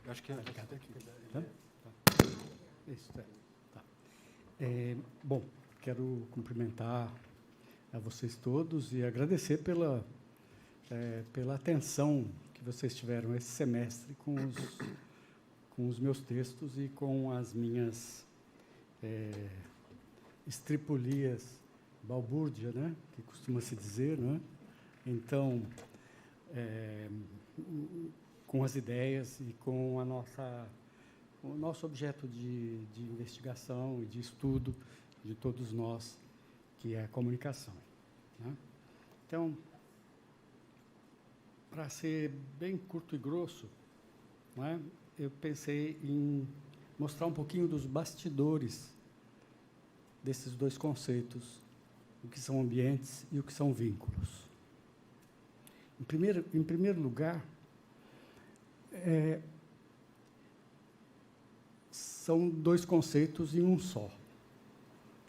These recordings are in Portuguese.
Eu acho que é aqui. Tá? Isso, tá. Bom, quero cumprimentar a vocês todos e agradecer pela atenção que vocês tiveram esse semestre com os meus textos e com as minhas estripulias, balbúrdia, né, que costuma se dizer, né? Então, com as ideias e com o nosso objeto de investigação e de estudo de todos nós, que é a comunicação, né? Então, para ser bem curto e grosso, né, eu pensei em mostrar um pouquinho dos bastidores desses dois conceitos, o que são ambientes e o que são vínculos. Em primeiro lugar, são dois conceitos em um só,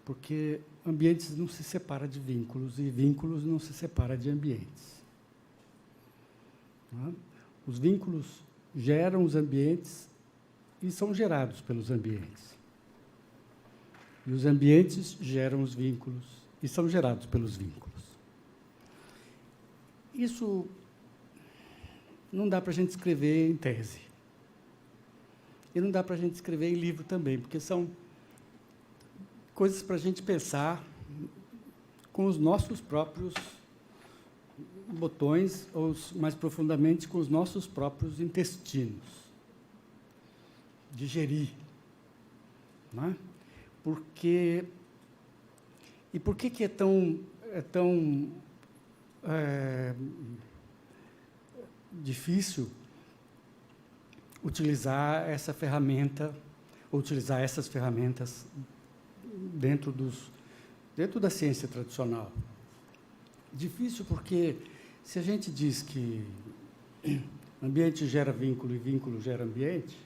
porque ambientes não se separa de vínculos e vínculos não se separa de ambientes. Tá? Os vínculos geram os ambientes e são gerados pelos ambientes. E os ambientes geram os vínculos e são gerados pelos vínculos. Isso não dá para a gente escrever em tese. E não dá para a gente escrever em livro também, porque são coisas para a gente pensar com os nossos próprios botões, ou mais profundamente, com os nossos próprios intestinos. Digerir. Não é? E por que é tão difícil utilizar essa ferramenta, ou utilizar essas ferramentas dentro da ciência tradicional? Difícil porque, se a gente diz que ambiente gera vínculo e vínculo gera ambiente,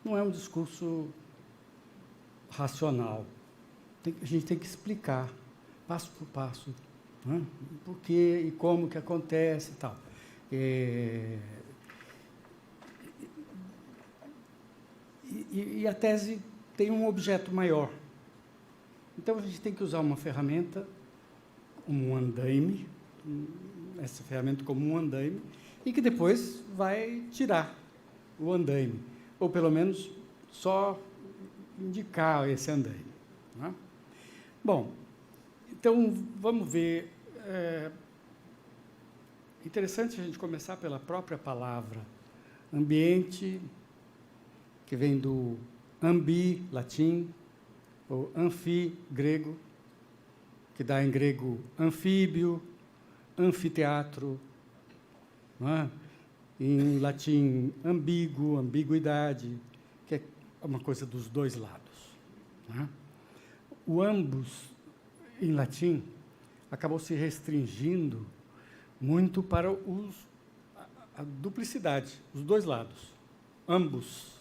não é um discurso racional. A gente tem que explicar, passo por passo, por quê e como que acontece e tal. E a tese tem um objeto maior. Então, a gente tem que usar uma ferramenta como um andaime, essa ferramenta como um andaime, e que depois vai tirar o andaime, ou, pelo menos, só indicar esse andaime. Né? Bom, então, vamos ver. Interessante a gente começar pela própria palavra ambiente, que vem do ambi, latim, ou anfi, grego, que dá em grego anfíbio, anfiteatro, não é? Em latim ambíguo, ambiguidade, que é uma coisa dos dois lados. Não é? O ambos, em latim, acabou se restringindo muito para a duplicidade, os dois lados, ambos.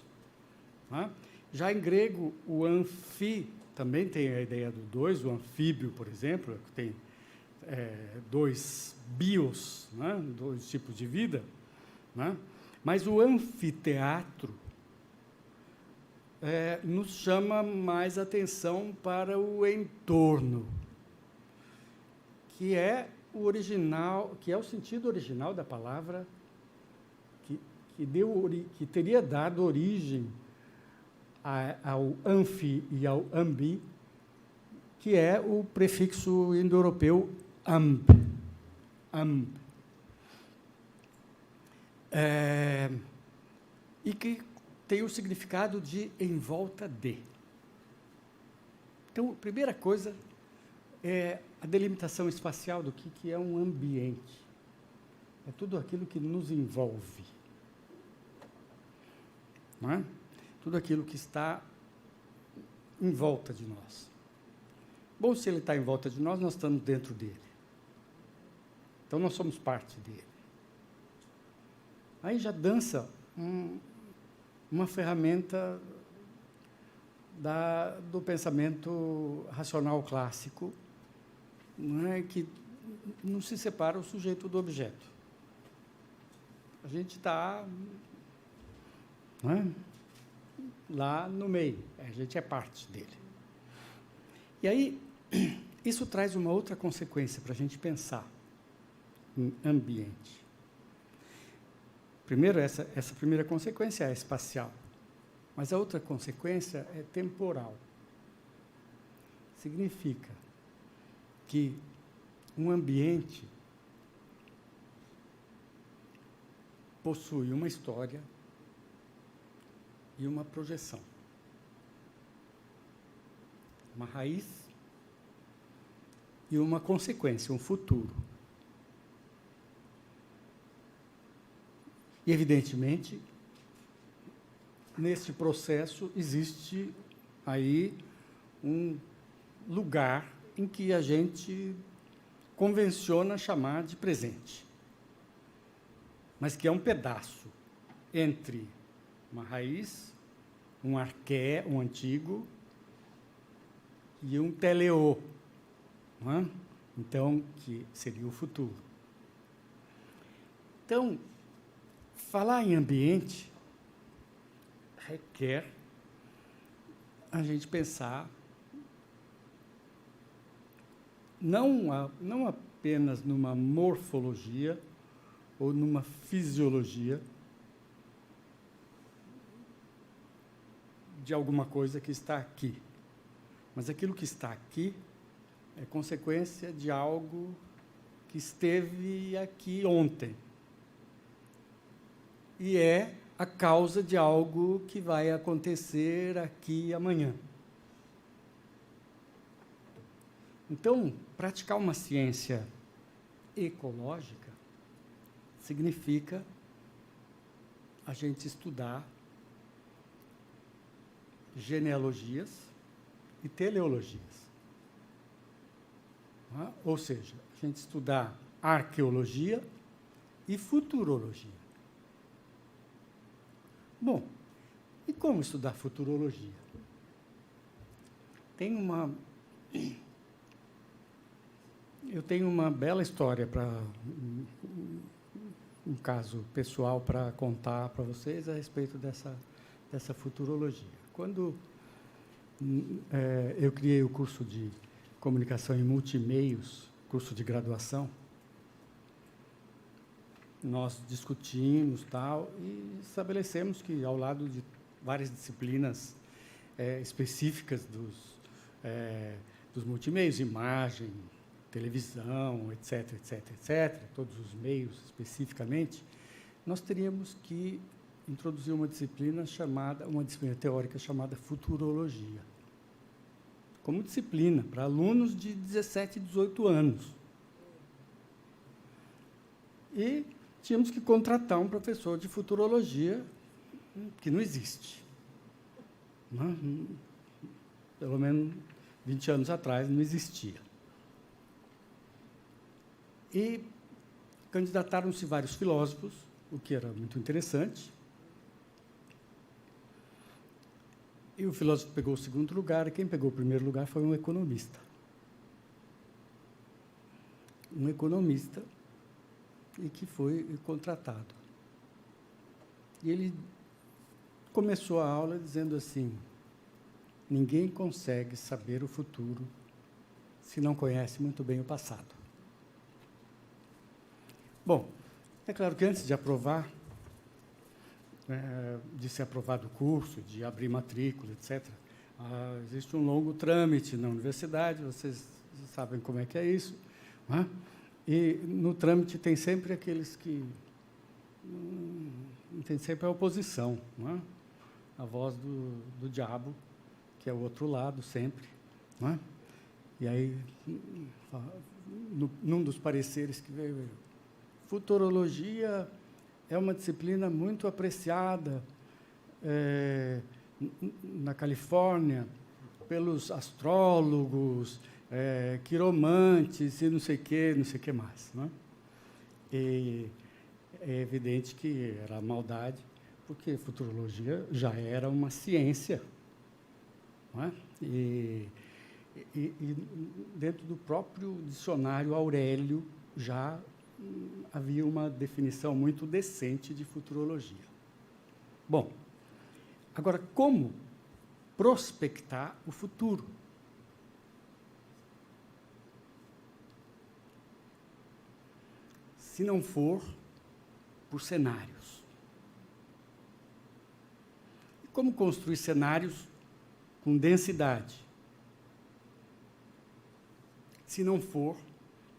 Não é? Já em grego, o anfi também tem a ideia do dois, o anfíbio, por exemplo, que tem dois bios, né, dois tipos de vida, né? Mas o anfiteatro nos chama mais atenção para o entorno, que é o original, que é o sentido original da palavra, que teria dado origem ao anfi e ao ambi, que é o prefixo indo-europeu amb. E que tem o significado de em volta de. Então, a primeira coisa é a delimitação espacial do que é um ambiente. É tudo aquilo que nos envolve. Não é? Tudo aquilo que está em volta de nós. Bom, se ele está em volta de nós, nós estamos dentro dele. Então, nós somos parte dele. Aí já dança uma ferramenta do pensamento racional clássico, não é? Que não se separa o sujeito do objeto. A gente está, não é, lá no meio, a gente é parte dele. E aí, isso traz uma outra consequência para a gente pensar em ambiente. Primeiro, essa primeira consequência é espacial, mas a outra consequência é temporal. Significa que um ambiente possui uma história e uma projeção. Uma raiz e uma consequência, um futuro. E, evidentemente, neste processo existe aí um lugar em que a gente convenciona chamar de presente, mas que é um pedaço entre uma raiz, um arqué, um antigo, e um teleô, não é? Então, que seria o futuro. Então, falar em ambiente requer a gente pensar não apenas numa morfologia ou numa fisiologia de alguma coisa que está aqui, mas aquilo que está aqui é consequência de algo que esteve aqui ontem e é a causa de algo que vai acontecer aqui amanhã. Então, praticar uma ciência ecológica significa a gente estudar genealogias e teleologias. Não é? Ou seja, a gente estudar arqueologia e futurologia. Bom, e como estudar futurologia? Eu tenho uma bela história um caso pessoal para contar para vocês a respeito dessa futurologia. Quando eu criei o curso de comunicação em multimeios, curso de graduação, nós discutimos tal e estabelecemos que, ao lado de várias disciplinas específicas dos multimeios, imagem, televisão, etc., etc., etc., todos os meios especificamente, nós teríamos que introduzir uma disciplina teórica chamada futurologia, como disciplina para alunos de 17, 18 anos. E tínhamos que contratar um professor de futurologia que não existe. Não, pelo menos 20 anos atrás não existia. E candidataram-se vários filósofos, o que era muito interessante. E o filósofo pegou o segundo lugar, e quem pegou o primeiro lugar foi um economista. Um economista e que foi contratado. E ele começou a aula dizendo assim: ninguém consegue saber o futuro se não conhece muito bem o passado. Bom, é claro que antes de aprovar, de ser aprovado o curso, de abrir matrícula, etc., existe um longo trâmite na universidade, vocês sabem como é que é isso, não é? E no trâmite tem sempre aqueles que... tem sempre a oposição, não é? A voz do diabo, que é o outro lado, sempre. Não é? E aí, num dos pareceres que veio, futurologia é uma disciplina muito apreciada na Califórnia pelos astrólogos, quiromantes e não sei o que mais. Não é? E é evidente que era maldade, porque futurologia já era uma ciência. Não é? E dentro do próprio dicionário Aurélio já havia uma definição muito decente de futurologia. Bom, agora, como prospectar o futuro? Se não for por cenários. E como construir cenários com densidade? Se não for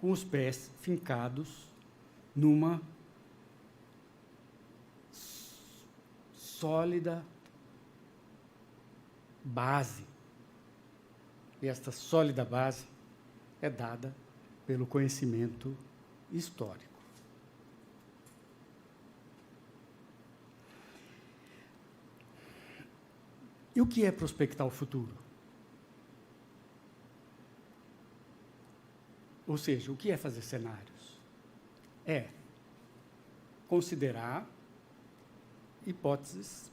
com os pés fincados numa sólida base. E esta sólida base é dada pelo conhecimento histórico. E o que é prospectar o futuro? Ou seja, o que é fazer cenários? É considerar hipóteses,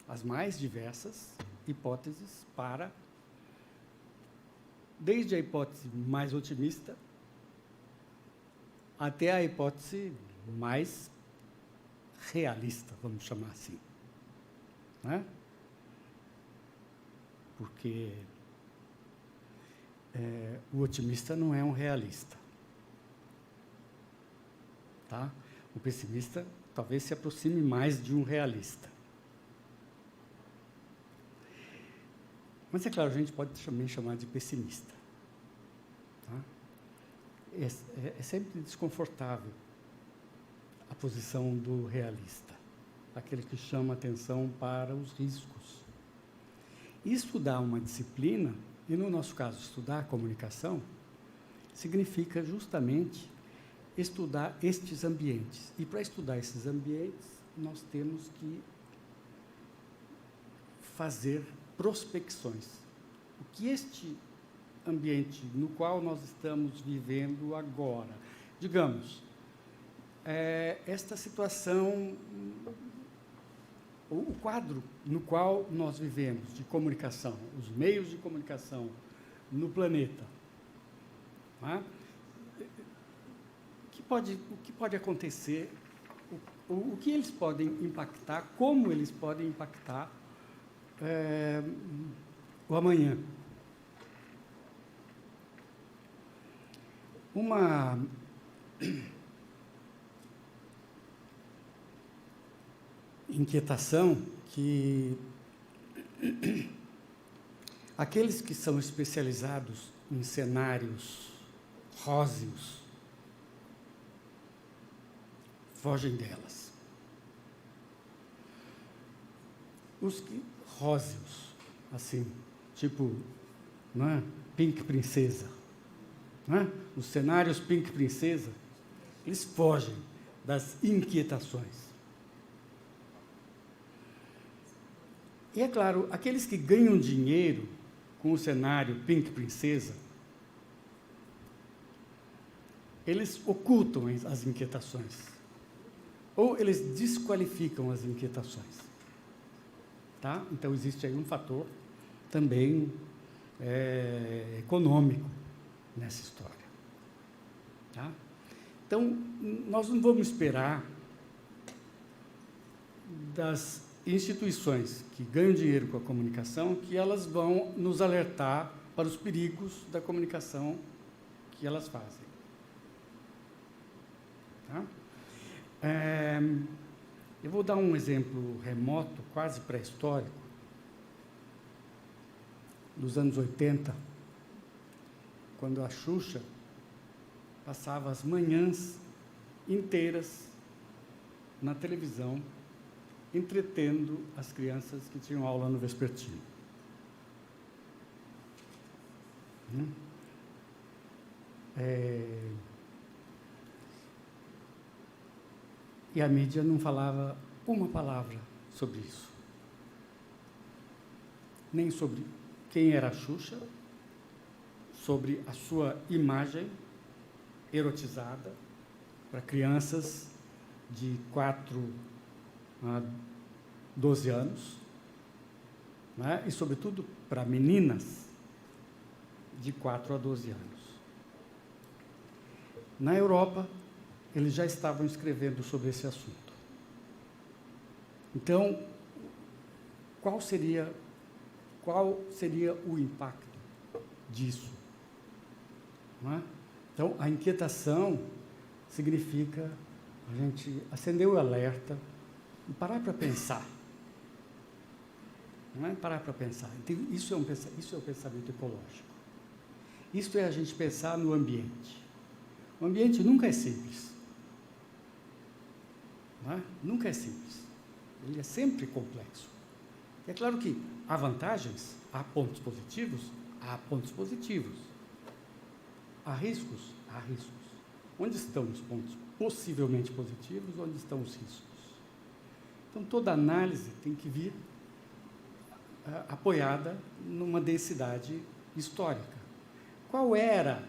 as mais diversas hipóteses para, desde a hipótese mais otimista até a hipótese mais realista, vamos chamar assim. Né? Porque o otimista não é um realista. Tá? O pessimista talvez se aproxime mais de um realista. Mas, é claro, a gente pode também chamar de pessimista. Tá? É sempre desconfortável a posição do realista, aquele que chama atenção para os riscos. E estudar uma disciplina, e no nosso caso estudar a comunicação, significa justamente estudar estes ambientes. E para estudar esses ambientes, nós temos que fazer prospecções. O que este ambiente no qual nós estamos vivendo agora, digamos, esta situação, o quadro no qual nós vivemos de comunicação, os meios de comunicação no planeta, tá? O que pode acontecer, o que eles podem impactar, como eles podem impactar o amanhã. Uma inquietação que aqueles que são especializados em cenários róseos fogem delas. Os que róseos, assim, tipo, não é? Pink Princesa, não é? Os cenários Pink Princesa, eles fogem das inquietações. E, é claro, aqueles que ganham dinheiro com o cenário Pink Princesa, eles ocultam as inquietações, ou eles desqualificam as inquietações. Tá? Então, existe aí um fator também econômico nessa história. Tá? Então, nós não vamos esperar das instituições que ganham dinheiro com a comunicação que elas vão nos alertar para os perigos da comunicação que elas fazem. Tá? Eu vou dar um exemplo remoto, quase pré-histórico, dos anos 80, quando a Xuxa passava as manhãs inteiras na televisão, entretendo as crianças que tinham aula no vespertino. E a mídia não falava uma palavra sobre isso. Nem sobre quem era a Xuxa, sobre a sua imagem erotizada para crianças de 4 a 12 anos, né? E, sobretudo, para meninas de 4 a 12 anos. Na Europa, eles já estavam escrevendo sobre esse assunto. Então, qual seria o impacto disso? Não é? Então, a inquietação significa a gente acender o alerta e parar para pensar. Não é? Parar para pensar. Então, isso é o pensamento ecológico. Isso é a gente pensar no ambiente. O ambiente nunca é simples. Não é? Nunca é simples. Ele é sempre complexo. É claro que há vantagens, há pontos positivos, há pontos positivos. Há riscos, há riscos. Onde estão os pontos possivelmente positivos, onde estão os riscos? Então, toda análise tem que vir apoiada numa densidade histórica. Qual era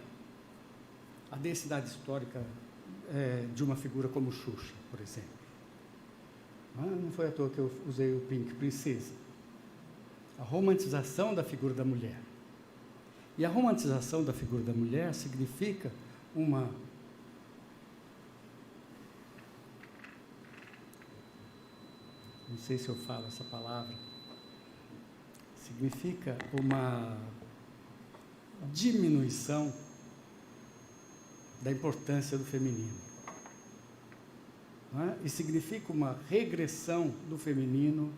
a densidade histórica de uma figura como Xuxa, por exemplo? Não foi à toa que eu usei o Pink Princesa. A romantização da figura da mulher. E a romantização da figura da mulher significa uma não sei se eu falo essa palavra, significa uma diminuição da importância do feminino. Não é? E significa uma regressão do feminino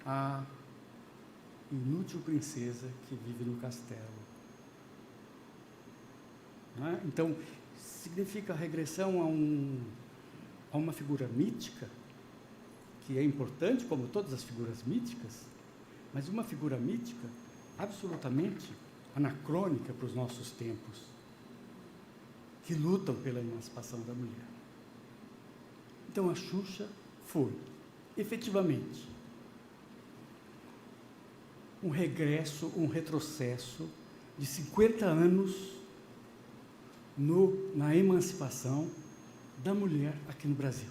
à inútil princesa que vive no castelo. Não é? Então, significa a regressão a uma figura mítica, que é importante, como todas as figuras míticas, mas uma figura mítica absolutamente anacrônica para os nossos tempos, que lutam pela emancipação da mulher. Então, a Xuxa foi, efetivamente, um regresso, um retrocesso de 50 anos na emancipação da mulher aqui no Brasil.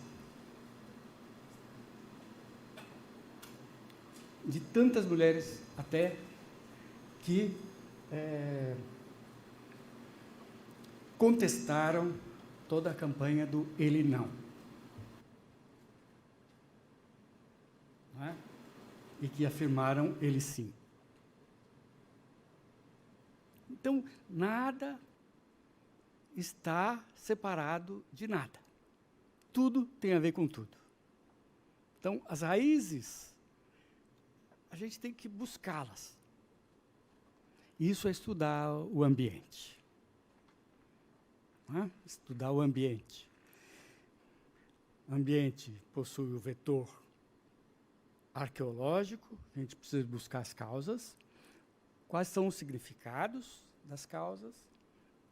De tantas mulheres até que contestaram toda a campanha do ele não. Não é? E que afirmaram ele sim. Então, nada está separado de nada. Tudo tem a ver com tudo. Então, as raízes, a gente tem que buscá-las. Isso é estudar o ambiente. Não é? Estudar o ambiente. O ambiente possui o vetor arqueológico, a gente precisa buscar as causas, quais são os significados das causas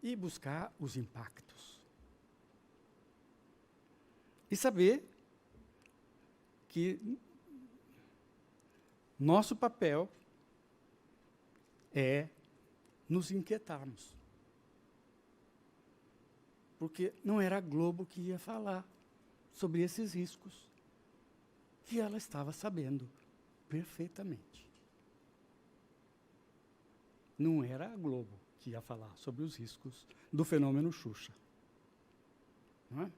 e buscar os impactos. E saber que nosso papel é nos inquietarmos. Porque não era a Globo que ia falar sobre esses riscos, que ela estava sabendo perfeitamente. Não era a Globo que ia falar sobre os riscos do fenômeno Xuxa. Não é?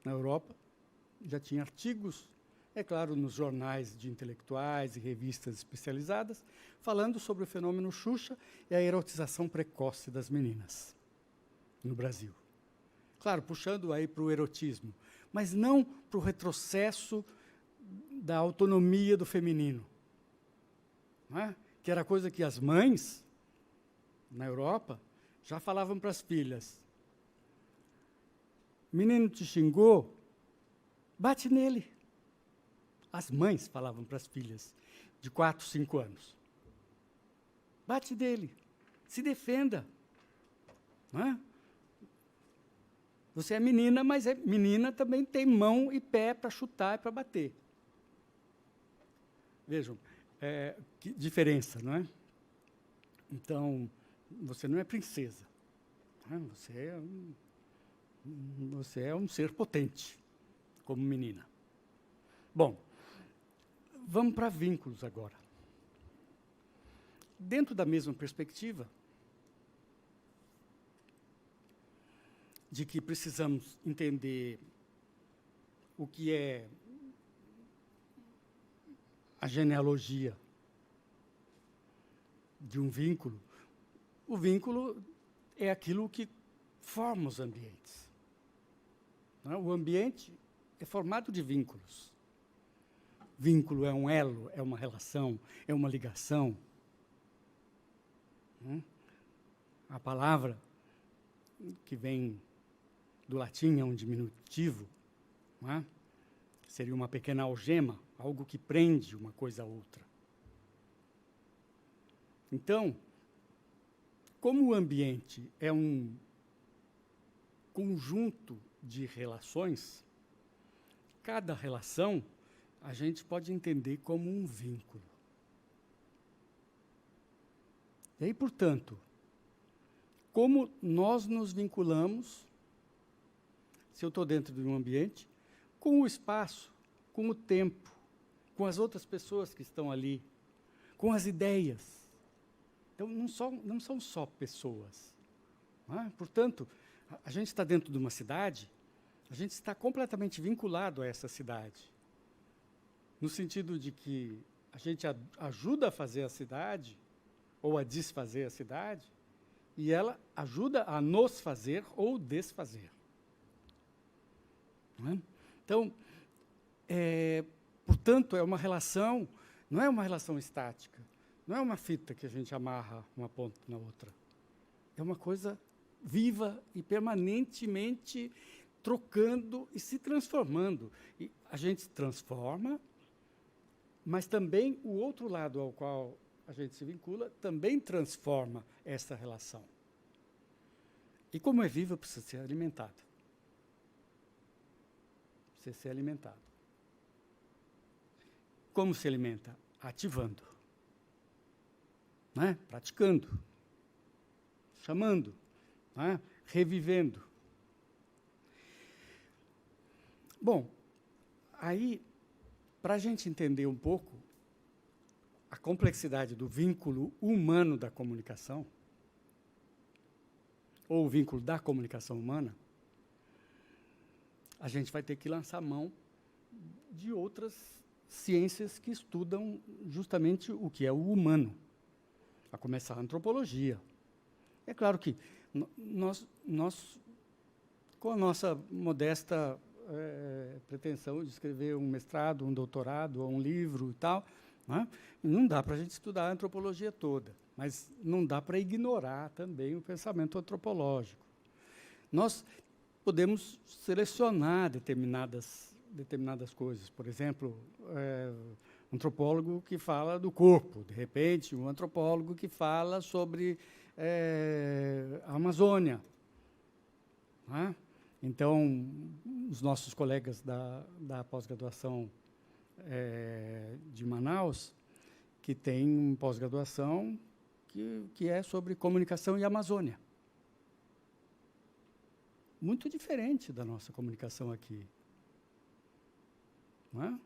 Na Europa, já tinha artigos, é claro, nos jornais de intelectuais e revistas especializadas, falando sobre o fenômeno Xuxa e a erotização precoce das meninas no Brasil. Claro, puxando aí para o erotismo, mas não para o retrocesso da autonomia do feminino. Não é? Que era coisa que as mães, na Europa, já falavam para as filhas. Menino te xingou, bate nele. As mães falavam para as filhas de 4, 5 anos. Bate nele, se defenda. Não é? Você é menina, mas menina também tem mão e pé para chutar e para bater. Vejam, que diferença, não é? Então, você não é princesa. Não é? Você é um ser potente, como menina. Bom, vamos para vínculos agora. Dentro da mesma perspectiva, de que precisamos entender o que é a genealogia de um vínculo. O vínculo é aquilo que forma os ambientes. Não é? O ambiente é formado de vínculos. Vínculo é um elo, é uma relação, é uma ligação. A palavra que vem do latim é um diminutivo, não é? Seria uma pequena algema, algo que prende uma coisa a outra. Então, como o ambiente é um conjunto de relações, cada relação a gente pode entender como um vínculo. E aí, portanto, como nós nos vinculamos, se eu estou dentro de um ambiente, com o espaço, com o tempo, com as outras pessoas que estão ali, com as ideias. Então, não são só pessoas. Não é? Portanto, a gente está dentro de uma cidade, a gente está completamente vinculado a essa cidade, no sentido de que a gente ajuda a fazer a cidade, ou a desfazer a cidade, e ela ajuda a nos fazer ou desfazer. Não é? Então, portanto, é uma relação, não é uma relação estática, não é uma fita que a gente amarra uma ponta na outra. É uma coisa viva e permanentemente trocando e se transformando. E a gente se transforma, mas também o outro lado ao qual a gente se vincula também transforma essa relação. E como é viva, precisa ser alimentada. Precisa ser alimentado. Como se alimenta? Ativando. Né? Praticando. Chamando. Né? Revivendo. Bom, aí, para a gente entender um pouco a complexidade do vínculo humano da comunicação, ou o vínculo da comunicação humana, a gente vai ter que lançar mão de outras ciências que estudam justamente o que é o humano, a começar a antropologia. É claro que nós com a nossa modesta pretensão de escrever um mestrado, um doutorado, ou um livro e tal, não dá para a gente estudar a antropologia toda, mas não dá para ignorar também o pensamento antropológico. Nós podemos selecionar determinadas coisas. Por exemplo, um antropólogo que fala do corpo, de repente, um antropólogo que fala sobre a Amazônia. Então, os nossos colegas da pós-graduação de Manaus, que tem pós-graduação que é sobre comunicação e Amazônia. Muito diferente da nossa comunicação aqui. Não é?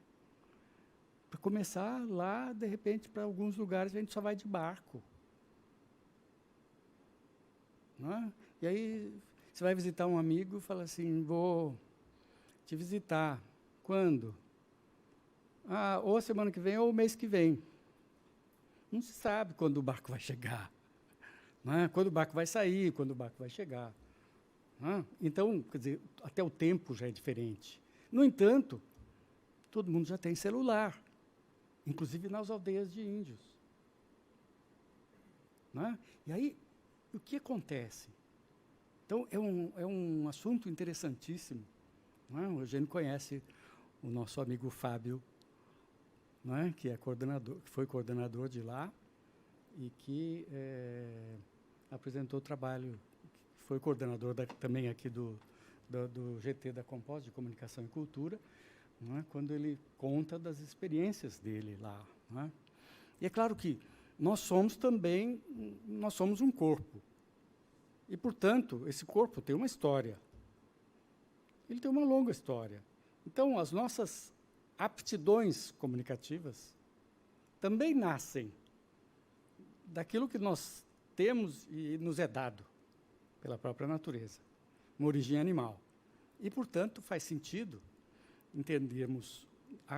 Para começar, lá, de repente, para alguns lugares, a gente só vai de barco. Não é? E aí, você vai visitar um amigo e fala assim, vou te visitar. Quando? Ou semana que vem ou mês que vem. Não se sabe quando o barco vai chegar. Não é? Quando o barco vai sair, quando o barco vai chegar. Não é? Então, quer dizer, até o tempo já é diferente. No entanto, todo mundo já tem celular, inclusive nas aldeias de índios. Não é? E aí, o que acontece? Então, é um assunto interessantíssimo. Não é? O Eugênio conhece o nosso amigo Fábio, não é? Que foi coordenador de lá e que apresentou o trabalho, foi coordenador também aqui do GT da Compós, de Comunicação e Cultura, não é? Quando ele conta das experiências dele lá. Não é? E é claro que nós somos um corpo. E, portanto, esse corpo tem uma história. Ele tem uma longa história. Então, as nossas aptidões comunicativas também nascem daquilo que nós temos e nos é dado pela própria natureza. uma origem animal. E, portanto, faz sentido entendermos,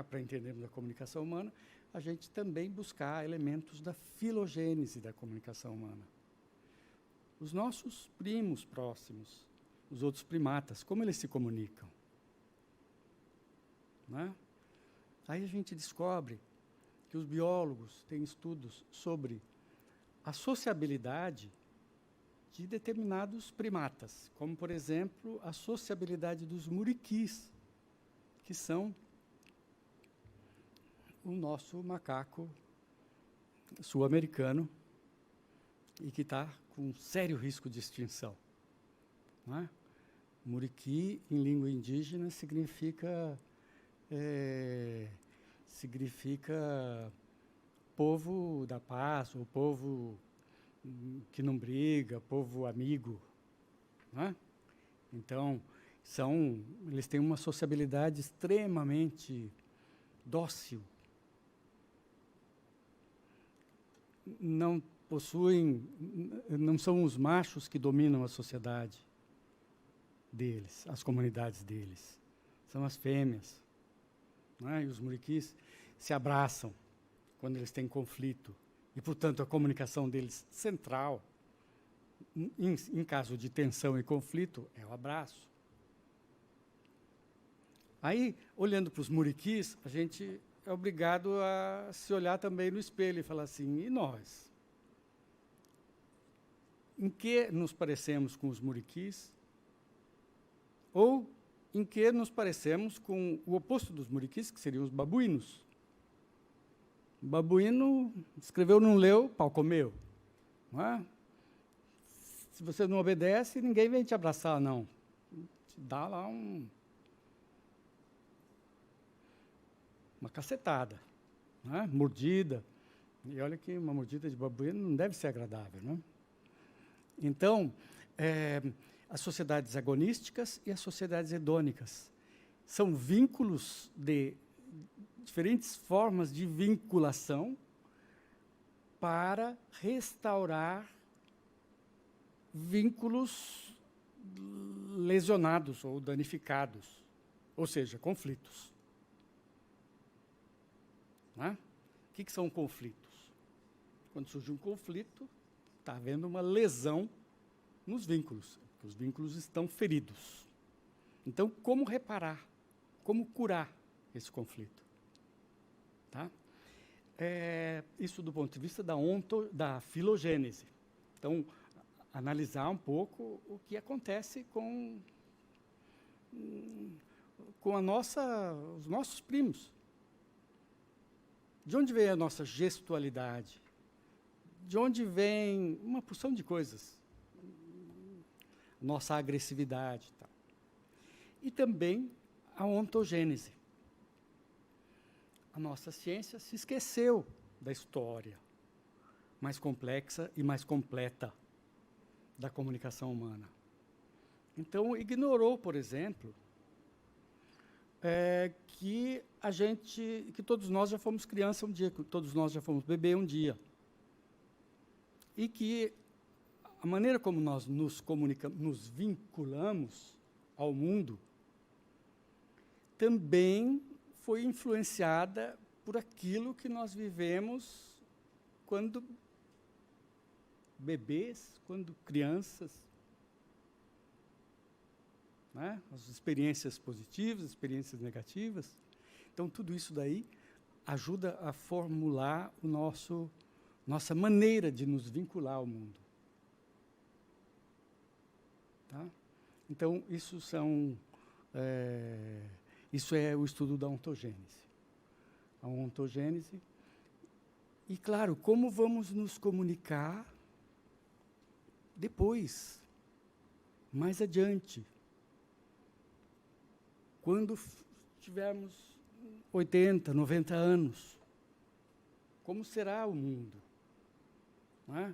para entendermos a comunicação humana, a gente também buscar elementos da filogênese da comunicação humana. Os nossos primos próximos, os outros primatas, como eles se comunicam? Né? Aí a gente descobre que os biólogos têm estudos sobre a sociabilidade de determinados primatas, como, por exemplo, a sociabilidade dos muriquis, que são o nosso macaco sul-americano e que está com sério risco de extinção. Não é? Muriqui, em língua indígena, significa povo da paz, ou povo que não briga, povo amigo. Não é? Então, eles têm uma sociabilidade extremamente dócil. Não são os machos que dominam a sociedade deles, as comunidades deles. São as fêmeas. Não é? E os muriquis se abraçam quando eles têm conflito. E, portanto, a comunicação deles central, em caso de tensão e conflito, é o abraço. Aí, olhando para os muriquis, a gente é obrigado a se olhar também no espelho e falar assim, e nós? Em que nos parecemos com os muriquis? Ou em que nos parecemos com o oposto dos muriquis, que seriam os babuínos? O babuíno escreveu, não leu, pau comeu. Não é? Se você não obedece, ninguém vem te abraçar, não. Te dá lá uma cacetada, não é? Mordida. E olha que uma mordida de babuíno não deve ser agradável. Não é? Então, as sociedades agonísticas e as sociedades hedônicas são vínculos de diferentes formas de vinculação para restaurar vínculos lesionados ou danificados, ou seja, conflitos. Não é? O que são conflitos? Quando surge um conflito, está havendo uma lesão nos vínculos, porque os vínculos estão feridos. Então, como reparar? Como curar esse conflito? Tá? Isso do ponto de vista da filogênese. Então, analisar um pouco o que acontece com os nossos primos. De onde vem a nossa gestualidade? De onde vem uma porção de coisas? Nossa agressividade. Tá? E também a ontogênese. A nossa ciência se esqueceu da história mais complexa e mais completa da comunicação humana. Então, ignorou, por exemplo, que todos nós já fomos criança um dia, que todos nós já fomos bebê um dia. E que a maneira como nós nos comunicamos, nos vinculamos ao mundo, também foi influenciada por aquilo que nós vivemos quando bebês, quando crianças. Né? As experiências positivas, as experiências negativas. Então, tudo isso daí ajuda a formular nossa maneira de nos vincular ao mundo. Tá? Então, isso é o estudo da ontogênese. A ontogênese. E, claro, como vamos nos comunicar depois, mais adiante, quando tivermos 80, 90 anos, como será o mundo? Não é?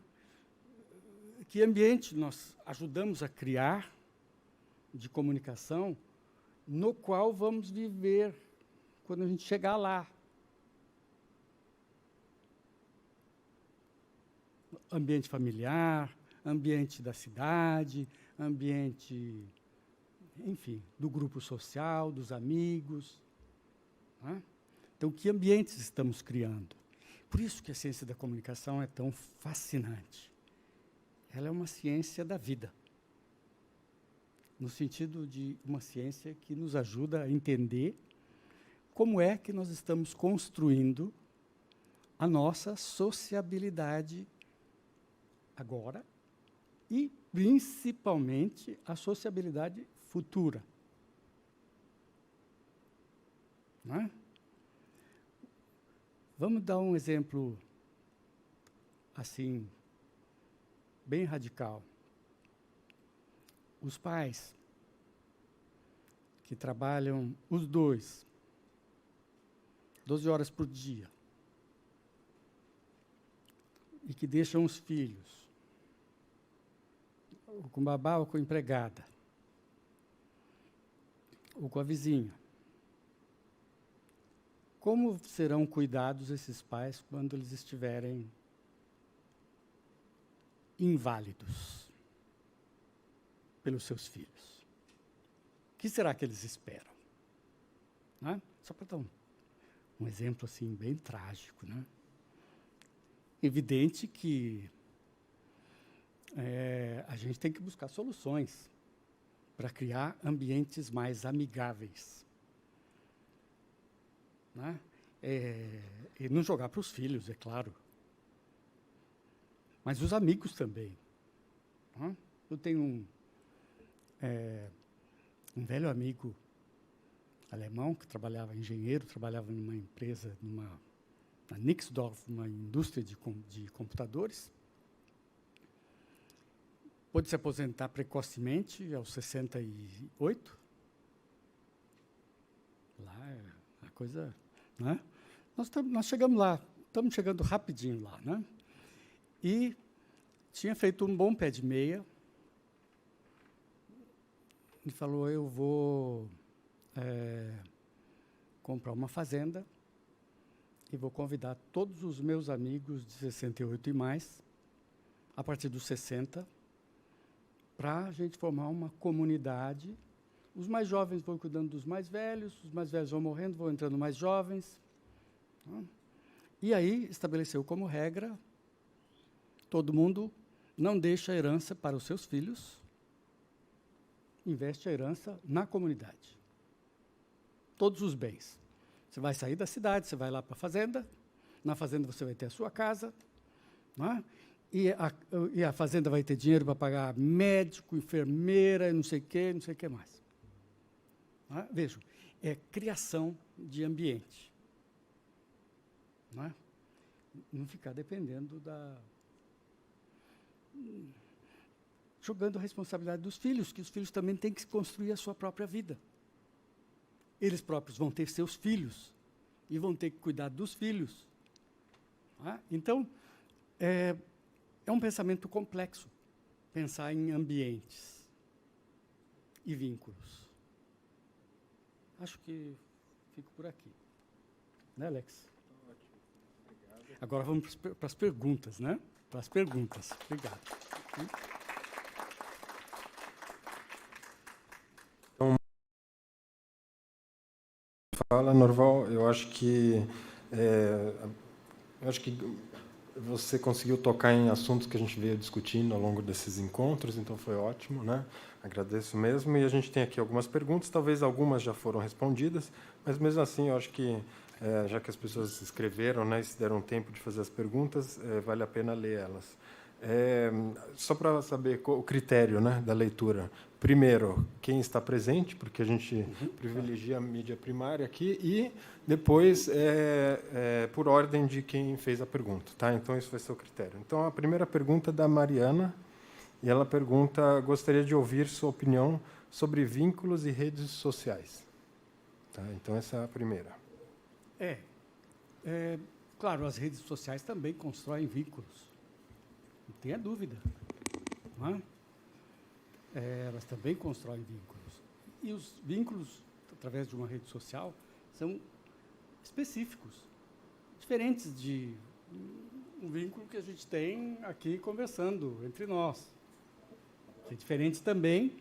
Que ambiente nós ajudamos a criar de comunicação no qual vamos viver quando a gente chegar lá? Ambiente familiar, ambiente da cidade, ambiente enfim, do grupo social, dos amigos. Né? Então, que ambientes estamos criando? Por isso que a ciência da comunicação é tão fascinante. Ela é uma ciência da vida, no sentido de uma ciência que nos ajuda a entender como é que nós estamos construindo a nossa sociabilidade agora e, principalmente, a sociabilidade futura. Não é? Vamos dar um exemplo, assim, bem radical. Os pais que trabalham, os dois, 12 horas por dia, e que deixam os filhos, ou com babá ou com empregada, ou com a vizinha. Como serão cuidados esses pais quando eles estiverem inválidos pelos seus filhos? O que será que eles esperam? Né? Só para dar um exemplo assim bem trágico, né? Evidente que a gente tem que buscar soluções para criar ambientes mais amigáveis. Né? E não jogar para os filhos, é claro. Mas os amigos também. Né? Eu tenho um velho amigo alemão que trabalhava, engenheiro, trabalhava numa empresa, na Nixdorf, uma indústria de computadores. Pôde se aposentar precocemente, aos 68. Lá a coisa... Né? Nós chegamos lá, estamos chegando rapidinho lá. Né? E tinha feito um bom pé de meia. E falou, eu vou comprar uma fazenda e vou convidar todos os meus amigos de 68 e mais, a partir dos 60, para a gente formar uma comunidade. Os mais jovens vão cuidando dos mais velhos, os mais velhos vão morrendo, vão entrando mais jovens. E aí estabeleceu como regra, todo mundo não deixa a herança para os seus filhos, investe a herança na comunidade. Todos os bens. Você vai sair da cidade, você vai lá para a fazenda, na fazenda você vai ter a sua casa, né? E a fazenda vai ter dinheiro para pagar médico, enfermeira, não sei o que mais. Né? Vejam, é criação de ambiente. Não é? Não ficar dependendo jogando a responsabilidade dos filhos, que os filhos também têm que construir a sua própria vida. Eles próprios vão ter seus filhos e vão ter que cuidar dos filhos. Não é? Então, é um pensamento complexo, pensar em ambientes e vínculos. Acho que fico por aqui. Né, Alex? Ótimo. Obrigado. Agora vamos para as perguntas, né? Para as perguntas. Obrigado. Então, fala, Norval, eu acho que você conseguiu tocar em assuntos que a gente veio discutindo ao longo desses encontros, então foi ótimo, né? Agradeço mesmo. E a gente tem aqui algumas perguntas, talvez algumas já foram respondidas, mas mesmo assim eu acho que, já que as pessoas escreveram, né, e se deram tempo de fazer as perguntas, vale a pena ler elas. Só para saber o critério, né, da leitura. Primeiro, quem está presente, porque a gente privilegia a mídia primária aqui, e depois, por ordem de quem fez a pergunta. Tá? Então, isso vai ser o critério. Então, a primeira pergunta é da Mariana, e ela pergunta, gostaria de ouvir sua opinião sobre vínculos e redes sociais. Tá? Então, essa é a primeira. Claro, as redes sociais também constroem vínculos. Não tenha dúvida. Não é? Elas também constroem vínculos. E os vínculos, através de uma rede social, são específicos, diferentes de um vínculo que a gente tem aqui conversando entre nós. É diferente também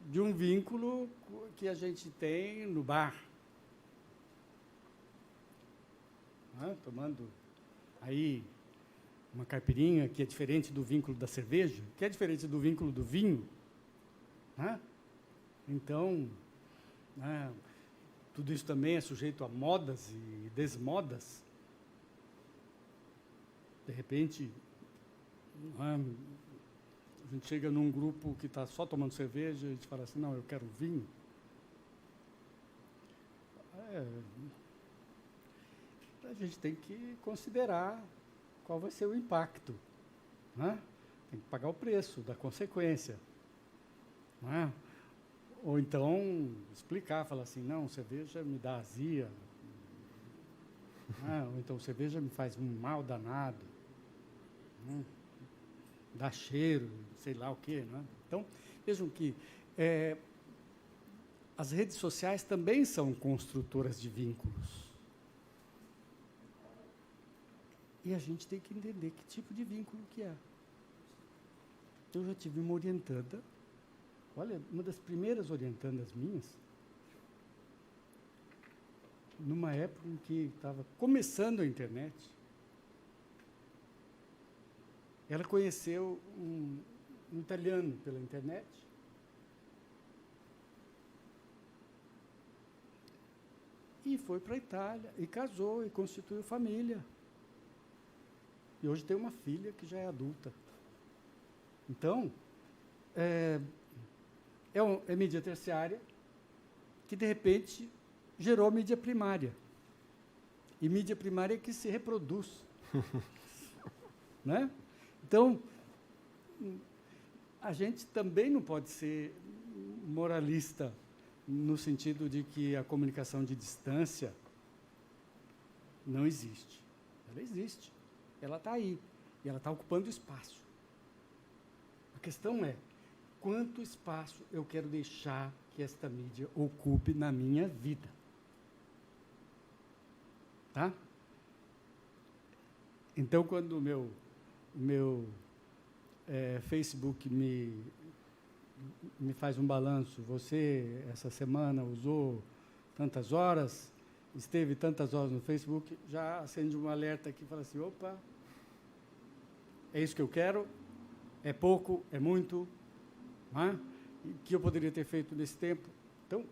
de um vínculo que a gente tem no bar. Tomando aí uma caipirinha, que é diferente do vínculo da cerveja, que é diferente do vínculo do vinho. Então, tudo isso também é sujeito a modas e desmodas. De repente, a gente chega num grupo que está só tomando cerveja e a gente fala assim, não, eu quero vinho. A gente tem que considerar qual vai ser o impacto. Tem que pagar o preço da consequência. Ou então explicar, falar assim, não, cerveja me dá azia. Ou então cerveja me faz um mal danado. Dá cheiro, sei lá o quê. Então, vejam que as redes sociais também são construtoras de vínculos. E a gente tem que entender que tipo de vínculo que é. Eu já tive uma orientanda, olha, uma das primeiras orientandas minhas, numa época em que estava começando a internet, ela conheceu um italiano pela internet, e foi para a Itália, e casou, e constituiu família. E hoje tem uma filha que já é adulta. Então, é mídia terciária que, de repente, gerou mídia primária. E mídia primária que se reproduz. Então, a gente também não pode ser moralista no sentido de que a comunicação de distância não existe. Ela existe. Ela está aí, e ela está ocupando espaço. A questão é, quanto espaço eu quero deixar que esta mídia ocupe na minha vida? Tá? Então, quando o meu Facebook me faz um balanço, você, essa semana, usou tantas horas, esteve tantas horas no Facebook, já acende um alerta aqui e fala assim, opa, é isso que eu quero? É pouco? É muito? O que eu poderia ter feito nesse tempo? Então,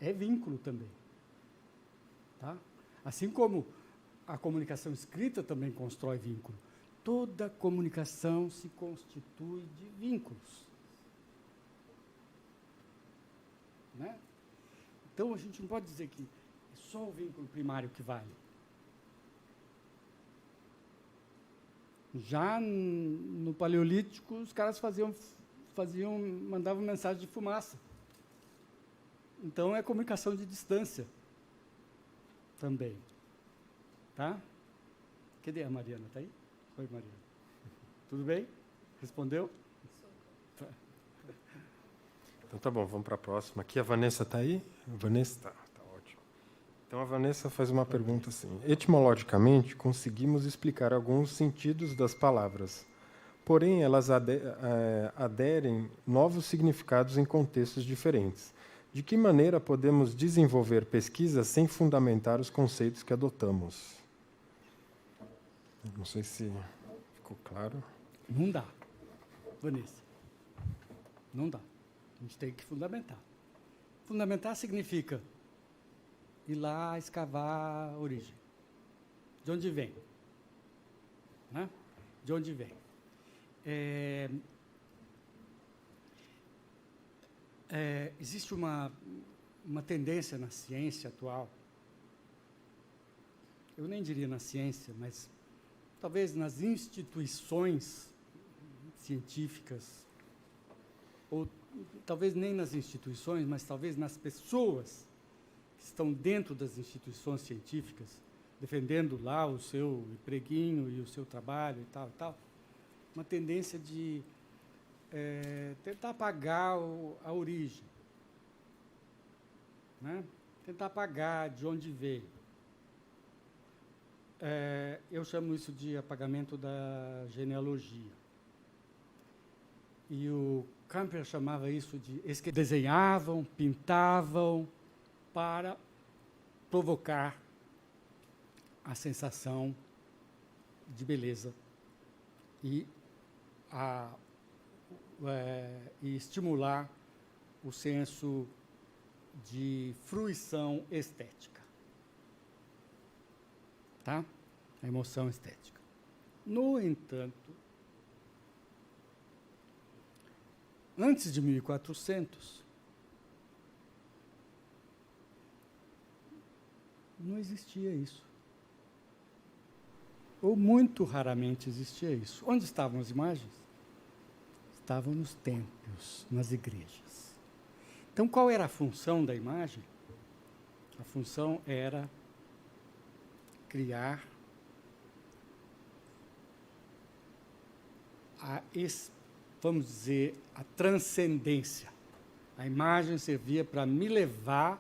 é vínculo também. Tá? Assim como a comunicação escrita também constrói vínculo. Toda comunicação se constitui de vínculos. Então, a gente não pode dizer que é só o vínculo primário que vale. Já no Paleolítico, os caras mandavam mensagem de fumaça. Então, é comunicação de distância também. Tá? Cadê a Mariana? Está aí? Oi, Mariana. Tudo bem? Respondeu? Tá. Então tá bom, vamos para a próxima. Aqui a Vanessa está aí? A Vanessa está ótimo. Então a Vanessa faz uma pergunta assim. Etimologicamente, conseguimos explicar alguns sentidos das palavras, porém elas aderem novos significados em contextos diferentes. De que maneira podemos desenvolver pesquisas sem fundamentar os conceitos que adotamos? Não sei se ficou claro. Não dá, Vanessa. Não dá. A gente tem que fundamentar. Fundamentar significa ir lá escavar a origem. De onde vem? De onde vem? Existe uma tendência na ciência atual, eu nem diria na ciência, mas talvez nas instituições científicas, ou talvez nem nas instituições, mas talvez nas pessoas que estão dentro das instituições científicas, defendendo lá o seu empreguinho e o seu trabalho e tal, uma tendência de tentar apagar a origem, tentar apagar de onde veio. Eu chamo isso de apagamento da genealogia. E o Camper chamava isso de... Eles que desenhavam, pintavam para provocar a sensação de beleza e estimular o senso de fruição estética, tá? A emoção estética. No entanto, antes de 1400, não existia isso. Ou muito raramente existia isso. Onde estavam as imagens? Estavam nos templos, nas igrejas. Então, qual era a função da imagem? A função era criar vamos dizer, a transcendência. A imagem servia para me levar,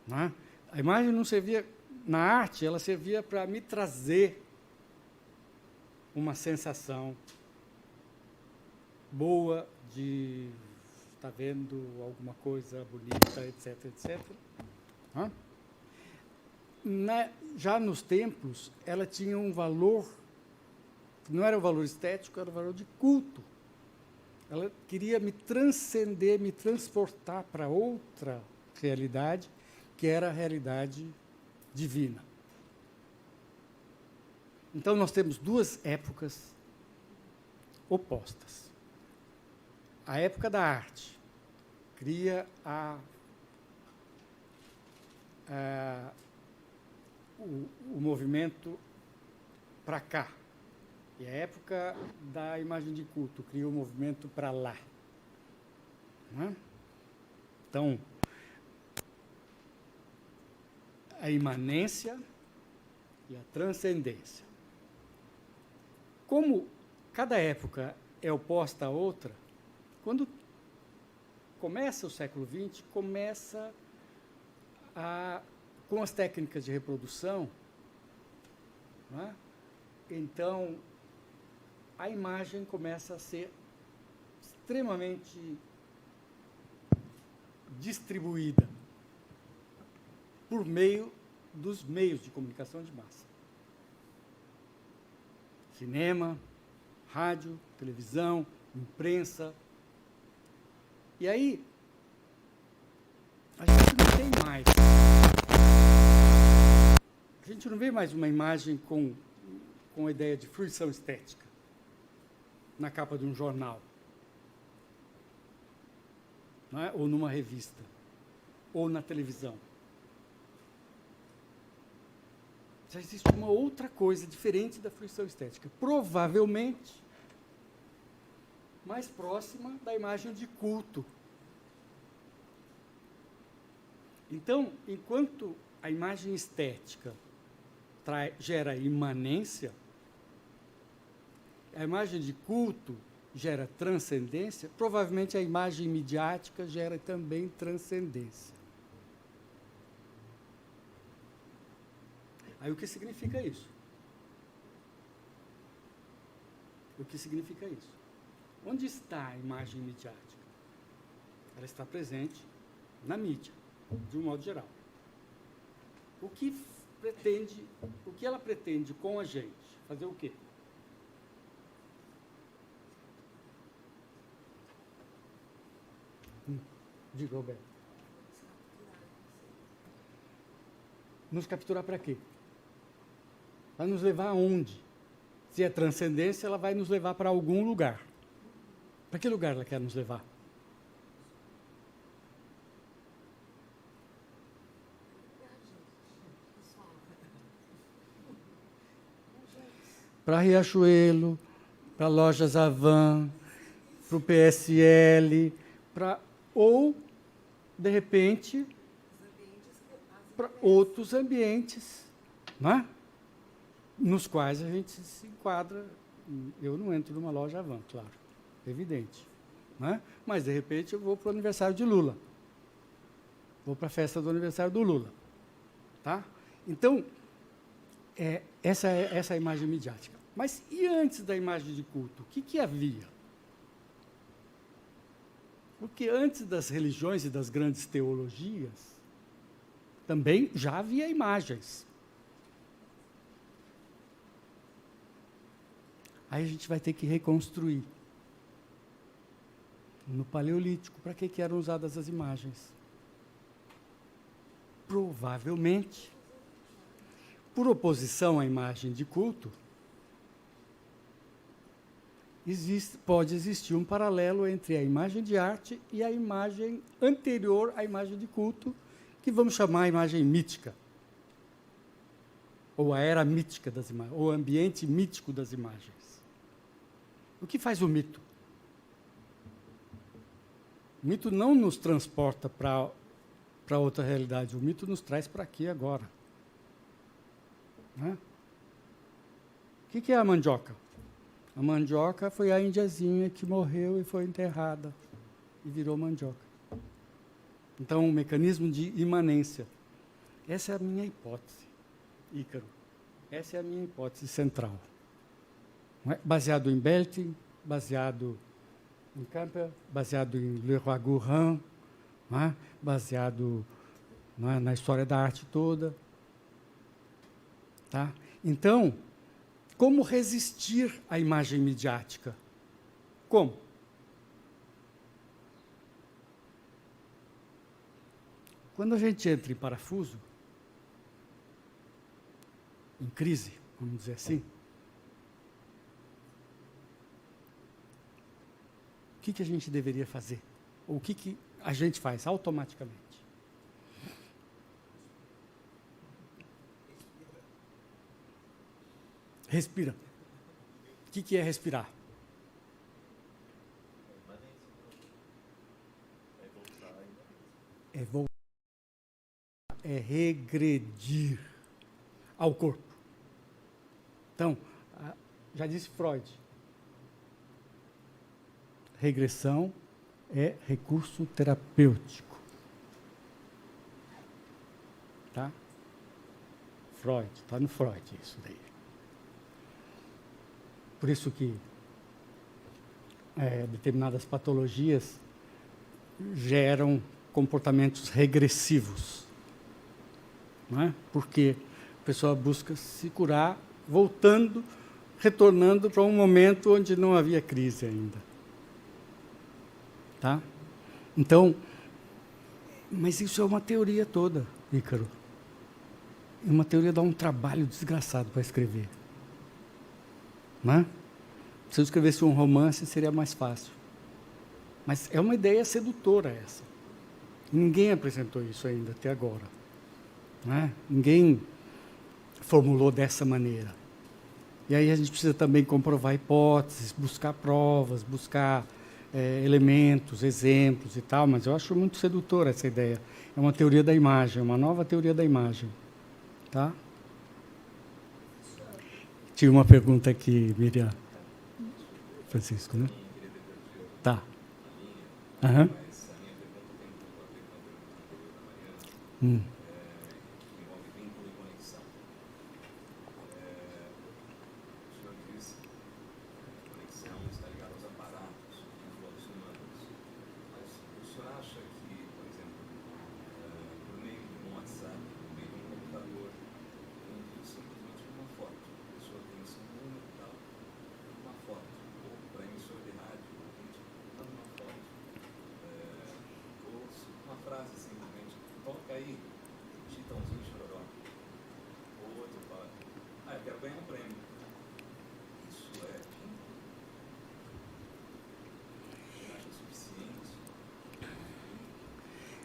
né? A imagem não servia, na arte, ela servia para me trazer uma sensação boa de estar vendo alguma coisa bonita, etc, etc. Já nos templos, ela tinha um valor, não era o valor estético, era o valor de culto. Ela queria me transcender, me transportar para outra realidade, que era a realidade divina. Então, nós temos duas épocas opostas. A época da arte cria o movimento para cá. E a época da imagem de culto cria o movimento para lá. Não é? Então, a imanência e a transcendência. Como cada época é oposta à outra, quando começa o século XX, começa com as técnicas de reprodução, não é? Então, a imagem começa a ser extremamente distribuída por meio dos meios de comunicação de massa. Cinema, rádio, televisão, imprensa. E aí, a gente não tem mais. A gente não vê mais uma imagem com a ideia de fruição estética na capa de um jornal, não é? Ou numa revista, ou na televisão. Já existe uma outra coisa diferente da fruição estética, provavelmente mais próxima da imagem de culto. Então, enquanto a imagem estética gera imanência, a imagem de culto gera transcendência, provavelmente a imagem midiática gera também transcendência. Aí o que significa isso? O que significa isso? Onde está a imagem midiática? Ela está presente na mídia, de um modo geral. O que ela pretende com a gente? Fazer o quê? Diga, Roberto. Nos capturar para quê? Vai nos levar aonde? Se é transcendência, ela vai nos levar para algum lugar. Para que lugar ela quer nos levar? Para Riachuelo, para Lojas Avan, para o PSL, ou, de repente, para outros ambientes, não é? Nos quais a gente se enquadra. Eu não entro numa loja Avan, claro, evidente. Não é? Mas, de repente, eu vou para o aniversário de Lula. Vou para a festa do aniversário do Lula. Tá? Então, essa é a imagem midiática. Mas e antes da imagem de culto? O que havia? Porque antes das religiões e das grandes teologias, também já havia imagens. Aí a gente vai ter que reconstruir. No Paleolítico, para que eram usadas as imagens? Provavelmente, por oposição à imagem de culto, pode existir um paralelo entre a imagem de arte e a imagem anterior à imagem de culto, que vamos chamar a imagem mítica, ou a era mítica das imagens, ou o ambiente mítico das imagens. O que faz o mito? O mito não nos transporta para outra realidade, o mito nos traz para aqui agora. Né? O que é a mandioca? A mandioca foi a indiazinha que morreu e foi enterrada e virou mandioca. Então, o mecanismo de imanência. Essa é a minha hipótese, Ícaro. Essa é a minha hipótese central. Não é? Baseado em Belting, baseado em Campbell, baseado em Leroy-Gourhan, não é? Baseado, não é, na história da arte toda. Tá? Então, como resistir à imagem midiática? Como? Quando a gente entra em parafuso, em crise, vamos dizer assim, o que a gente deveria fazer? Ou o que a gente faz automaticamente? Respira. O que é respirar? É voltar. É regredir ao corpo. Então, já disse Freud, regressão é recurso terapêutico. Tá? Freud, está no Freud isso daí. Por isso que determinadas patologias geram comportamentos regressivos. Não é? Porque a pessoa busca se curar voltando, retornando para um momento onde não havia crise ainda. Tá? Então, mas isso é uma teoria toda, Ícaro. Uma teoria dá um trabalho desgraçado para escrever. Não é? Se eu escrevesse um romance, seria mais fácil. Mas é uma ideia sedutora essa. Ninguém apresentou isso ainda até agora. Não é? Ninguém formulou dessa maneira. E aí a gente precisa também comprovar hipóteses, buscar provas, buscar elementos, exemplos e tal, mas eu acho muito sedutora essa ideia. É uma teoria da imagem, uma nova teoria da imagem. Tá? Tive uma pergunta aqui, Miriam. Francisco, né? Tá. Aham.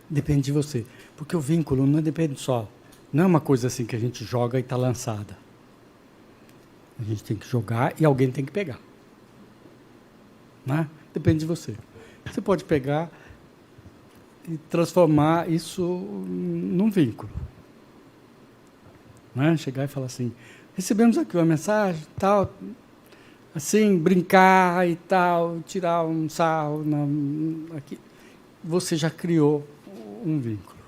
Depende de você. Porque o vínculo não depende só. Não é uma coisa assim que a gente joga e está lançada. A gente tem que jogar e alguém tem que pegar. Né? Depende de você. Você pode pegar e transformar isso num vínculo. Né? Chegar e falar assim, recebemos aqui uma mensagem, tal, assim, brincar e tal, tirar um sarro aqui. Você já criou um vínculo.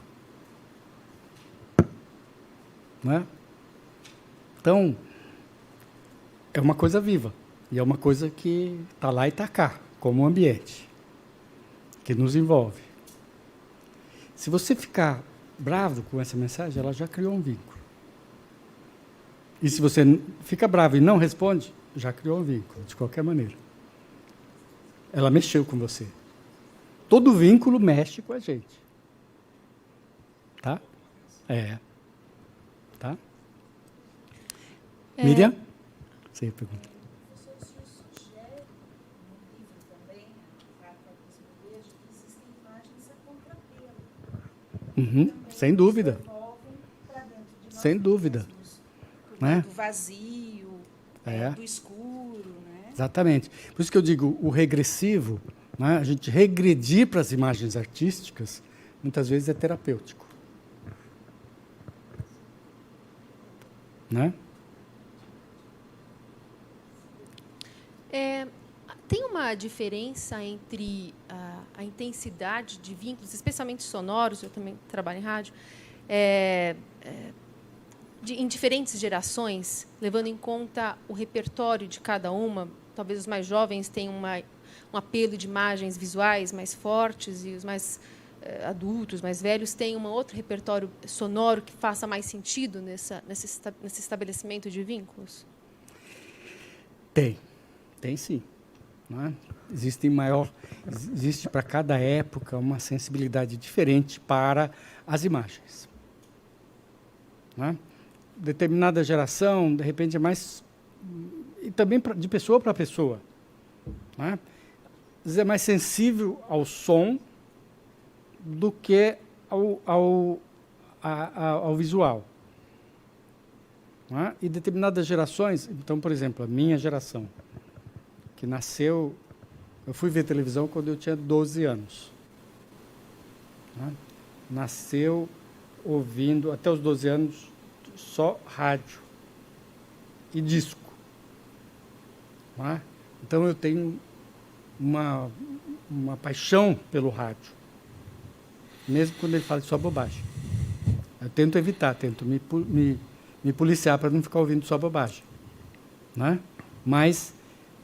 Não é? Então, é uma coisa viva. E é uma coisa que está lá e está cá, como um ambiente. que nos envolve. Se você ficar bravo com essa mensagem, ela já criou um vínculo. E se você fica bravo e não responde, já criou um vínculo, de qualquer maneira. Ela mexeu com você. Todo vínculo mexe com a gente. Tá? Tá? Miriam? Você pergunta. Sem dúvida. Sem dúvida. Né? Do vazio, do escuro. Né? Exatamente. Por isso que eu digo, o regressivo, né, a gente regredir para as imagens artísticas, muitas vezes é terapêutico. Né? Tem uma diferença entre a intensidade de vínculos, especialmente sonoros, eu também trabalho em rádio, em diferentes gerações, levando em conta o repertório de cada uma. Talvez os mais jovens tenham um apelo de imagens visuais mais fortes e os mais adultos, mais velhos, tenham um outro repertório sonoro que faça mais sentido nesse estabelecimento de vínculos? Tem sim. Não é? Existe para cada época uma sensibilidade diferente para as imagens. Não é? Determinada geração, de repente, é mais... E também de pessoa para pessoa. Não é? Às vezes é mais sensível ao som do que ao visual. Não é? E determinadas gerações... Então, por exemplo, a minha geração, que nasceu... Eu fui ver televisão quando eu tinha 12 anos. Não é? Nasceu ouvindo, até os 12 anos, só rádio e disco. Não é? Então, eu tenho uma paixão pelo rádio, mesmo quando ele fala de só bobagem. Eu tento evitar, tento me policiar para não ficar ouvindo só bobagem. Não é? Mas,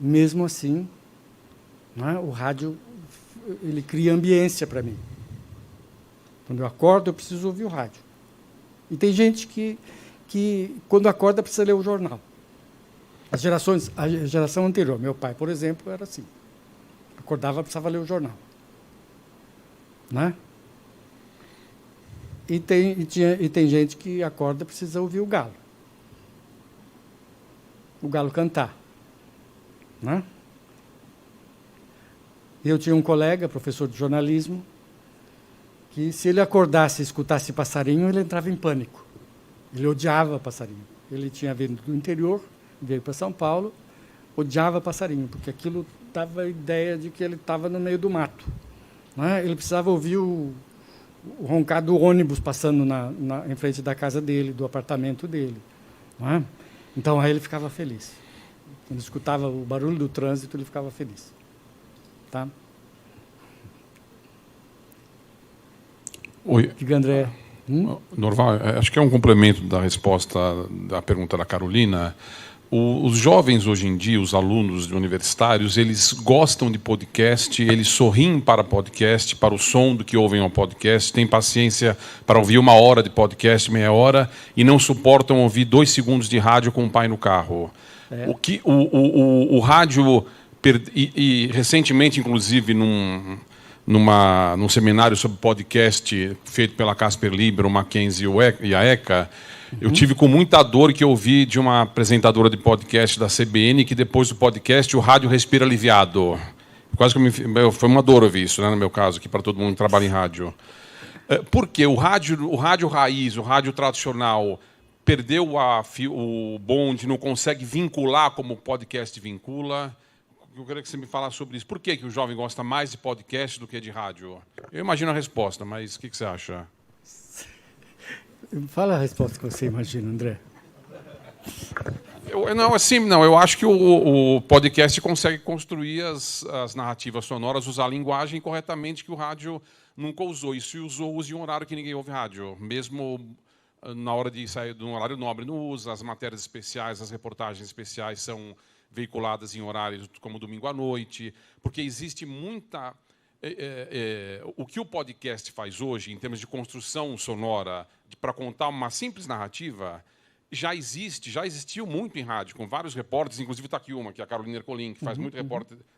mesmo assim, não é? O rádio ele cria ambiência para mim. Quando eu acordo, eu preciso ouvir o rádio. E tem gente que quando acorda, precisa ler o jornal. A geração anterior, meu pai, por exemplo, era assim. Acordava, precisava ler o jornal. Né? E tem gente que acorda, precisa ouvir o galo. O galo cantar. Né? Eu tinha um colega, professor de jornalismo, que se ele acordasse e escutasse passarinho, ele entrava em pânico. Ele odiava passarinho. Ele tinha vindo do interior, veio para São Paulo, odiava passarinho, porque aquilo dava a ideia de que ele estava no meio do mato. Não é? Ele precisava ouvir o roncar do ônibus passando em frente da casa dele, do apartamento dele. Não é? Então, aí ele ficava feliz. Quando escutava o barulho do trânsito, ele ficava feliz. Tá? Oi. Diga, André. Norval, acho que é um complemento da resposta da pergunta da Carolina. Os jovens hoje em dia, os alunos universitários, eles gostam de podcast, eles sorriem para podcast, para o som do que ouvem ao podcast, têm paciência para ouvir 1 hora de podcast, meia hora, e não suportam ouvir 2 segundos de rádio com o pai no carro. O rádio, e recentemente, inclusive, num seminário sobre podcast feito pela Casper Libero, Mackenzie e a ECA, eu tive com muita dor que eu ouvi de uma apresentadora de podcast da CBN que depois do podcast o rádio respira aliviado. Quase que foi uma dor ouvir isso, né, no meu caso, aqui para todo mundo que trabalha em rádio. Por quê? O rádio raiz, o rádio tradicional, perdeu o bonde, não consegue vincular como o podcast vincula. Eu queria que você me falasse sobre isso. Por que o jovem gosta mais de podcast do que de rádio? Eu imagino a resposta, mas o que você acha? Fala a resposta que você imagina, André. Eu acho que o podcast consegue construir as narrativas sonoras, usar a linguagem corretamente que o rádio nunca usou. E se usou, use em um horário que ninguém ouve rádio. Mesmo na hora de sair de um horário nobre, não usa. As matérias especiais, as reportagens especiais são veiculadas em horários como domingo à noite, porque existe muita o que o podcast faz hoje, em termos de construção sonora, para contar uma simples narrativa, já existiu muito em rádio, com vários repórteres, inclusive está aqui uma, que é a Carolina Ercolim, que faz muito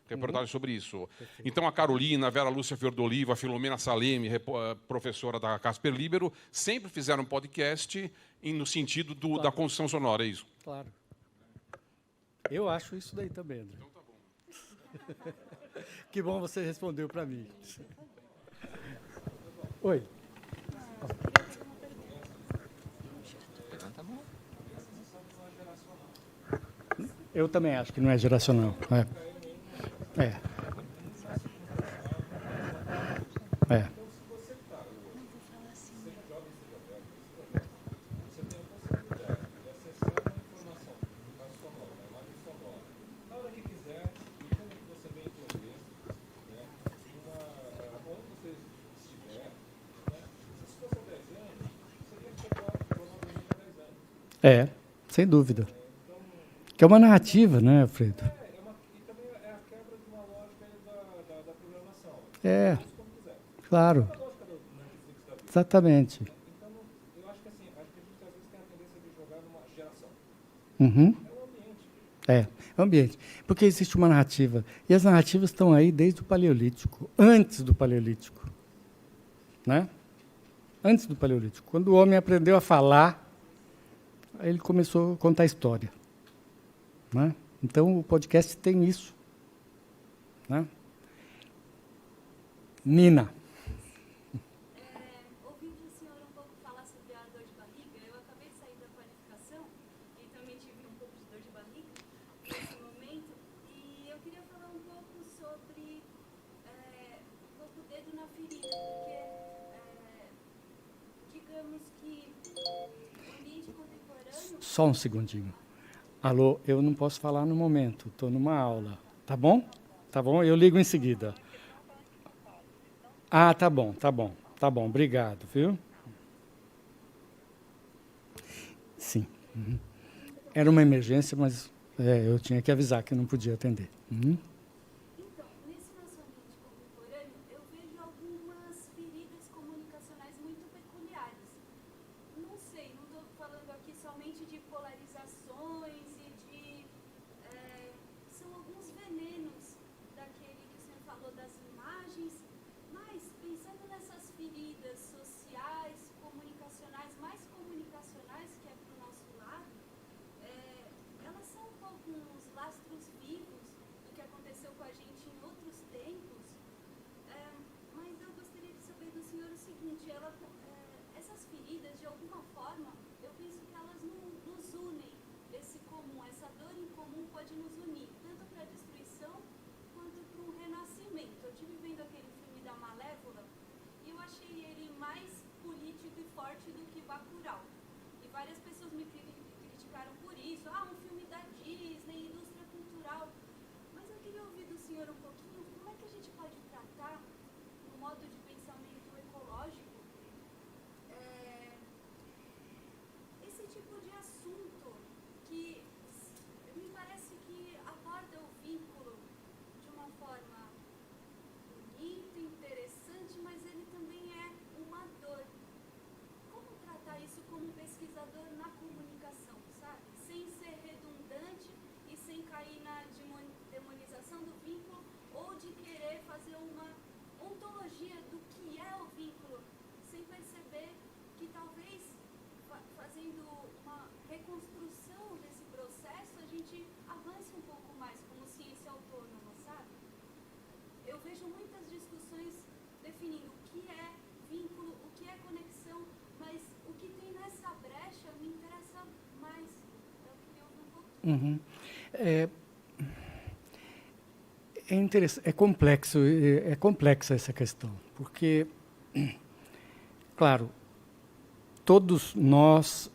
reportagem sobre isso. Então, a Carolina, a Vera Lúcia Fiordoliva, a Filomena Salemi, professora da Casper Libero, sempre fizeram podcast no sentido da construção sonora, é isso? Claro. Eu acho isso daí também, André. Então tá bom. Que bom você respondeu para mim. Oi. Eu também acho que não é geracional. É. É, sem dúvida. Que é uma narrativa, né, Alfredo? E também é a quebra de uma lógica da programação. É, Como quiser. claro. A lógica do Netflix da vida. Exatamente. Então, eu acho que assim, acho que a gente às vezes tem a tendência de jogar numa geração. Uhum. É um ambiente. É o ambiente. Porque existe uma narrativa. E as narrativas estão aí desde o Paleolítico, antes do Paleolítico. Né? Antes do Paleolítico. Quando o homem aprendeu a falar, aí ele começou a contar história. Né? Então, o podcast tem isso. Né? Nina. Ouvindo o senhor um pouco falar sobre a dor de barriga, eu acabei de sair da qualificação e também tive um pouco de dor de barriga nesse momento. E eu queria falar um pouco sobre colocar o dedo na ferida, porque digamos que o ambiente contemporâneo... Só um segundinho. Alô, eu não posso falar no momento, estou numa aula. Tá bom? Tá bom? Eu ligo em seguida. Ah, tá bom. Obrigado, viu? Sim. Uhum. Era uma emergência, mas eu tinha que avisar que eu não podia atender. Uhum. Então, nesse nosso ambiente contemporâneo, eu vejo algumas feridas comunicacionais muito peculiares. Não sei, não estou falando aqui somente de polarizações e de... são alguns venenos daquele que o senhor falou das imagens, mas pensando nessas feridas sociais, comunicacionais, mais comunicacionais, que é para o nosso lado, elas são um pouco uns lastros vivos do que aconteceu com a gente em outros tempos. Mas eu gostaria de saber do senhor o seguinte, essas feridas, de alguma forma, eu penso que elas nos unem, esse comum, essa dor em comum pode nos unir, tanto para a destruição quanto para um renascimento. Eu estive vendo aquele filme da Malévola e eu achei ele mais político e forte do que Bacurau. E várias pessoas me criticaram por isso. Um filme da Disney, indústria cultural. Mas eu queria ouvir do senhor um pouquinho como é que a gente pode tratar, no modo de pensamento ecológico, esse tipo de assunto que me parece que aborda o vínculo de uma forma bonita, interessante, mas ele também é uma dor. Como tratar isso como pesquisador na comunicação, sabe? Sem ser redundante e sem cair na demonização do vínculo ou de querer fazer uma ontologia do que é o vínculo, sem perceber que talvez fazendo uma reconstrução desse processo a gente avance um pouco mais como ciência autônoma, sabe? Eu vejo muitas discussões definindo o que é vínculo, o que é conexão, mas o que tem nessa brecha me interessa mais. Eu queria ouvir um pouquinho. Uhum. É interessante, é complexa essa questão, porque, claro, todos nós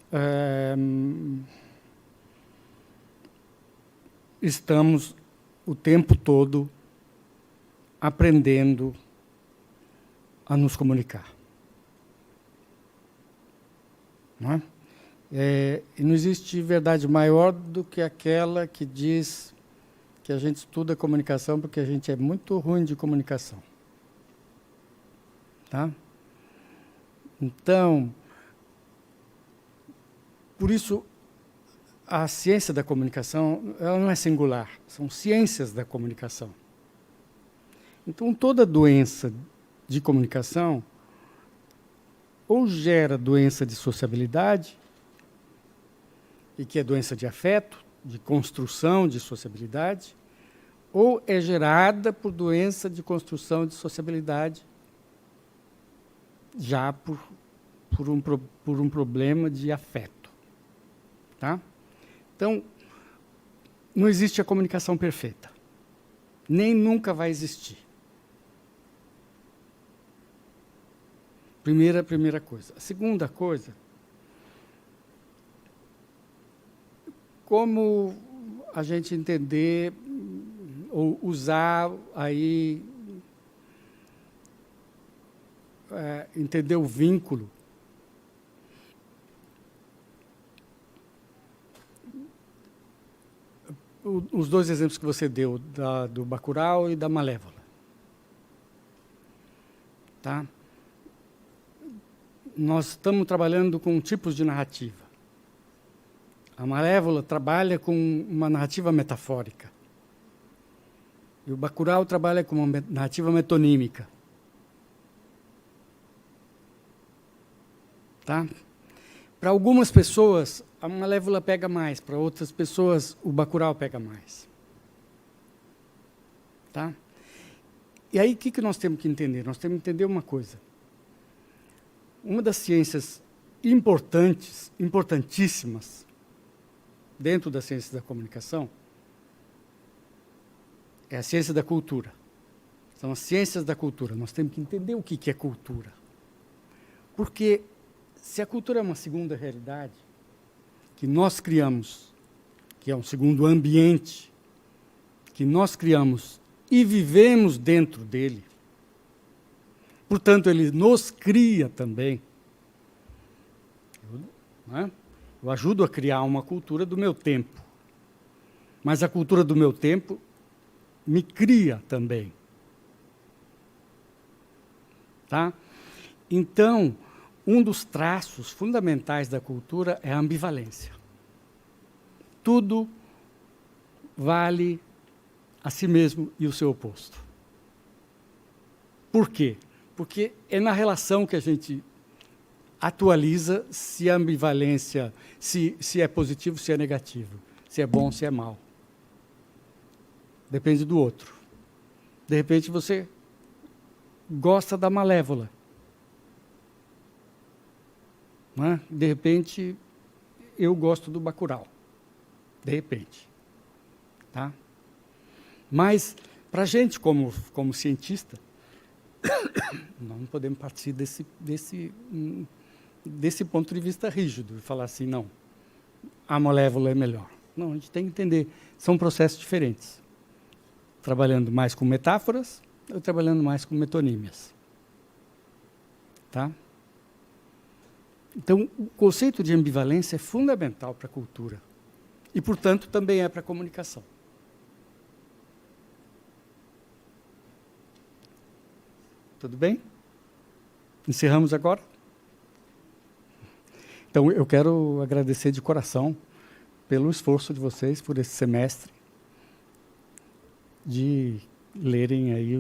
estamos o tempo todo aprendendo a nos comunicar. Não é? E não existe verdade maior do que aquela que diz que a gente estuda comunicação porque a gente é muito ruim de comunicação. Tá? Então, por isso, a ciência da comunicação ela não é singular, são ciências da comunicação. Então, toda doença de comunicação ou gera doença de sociabilidade, e que é doença de afeto, de construção de sociabilidade, ou é gerada por doença de construção de sociabilidade, já por um problema de afeto. Tá? Então, não existe a comunicação perfeita. Nem nunca vai existir. Primeira coisa. A segunda coisa, como a gente entender ou usar aí, entender o vínculo os dois exemplos que você deu, do Bacurau e da Malévola. Tá? Nós estamos trabalhando com tipos de narrativa. A Malévola trabalha com uma narrativa metafórica. E o Bacurau trabalha com uma narrativa metonímica. Tá? Para algumas pessoas, a Malévola pega mais. Para outras pessoas, o Bacurau pega mais. Tá? E aí, o que nós temos que entender? Nós temos que entender uma coisa. Uma das ciências importantíssimas, dentro da ciência da comunicação, é a ciência da cultura. São as ciências da cultura. Nós temos que entender o que é cultura. Porque se a cultura é uma segunda realidade, que nós criamos, que é um segundo ambiente, que nós criamos e vivemos dentro dele, portanto, ele nos cria também. Eu ajudo a criar uma cultura do meu tempo, mas a cultura do meu tempo me cria também. Tá? Então, um dos traços fundamentais da cultura é a ambivalência. Tudo vale a si mesmo e o seu oposto. Por quê? Porque é na relação que a gente atualiza se a ambivalência, se é positivo, se é negativo, se é bom, se é mal. Depende do outro. De repente você gosta da Malévola. Não é? De repente eu gosto do Bacurau. De repente. Tá? Mas, para a gente, como cientista, nós não podemos partir desse ponto de vista rígido e falar assim, não, a Malévola é melhor. Não, a gente tem que entender, são processos diferentes. Trabalhando mais com metáforas ou trabalhando mais com metonímias. Tá? Então, o conceito de ambivalência é fundamental para a cultura e, portanto, também é para a comunicação. Tudo bem? Encerramos agora? Então, eu quero agradecer de coração pelo esforço de vocês por esse semestre de lerem aí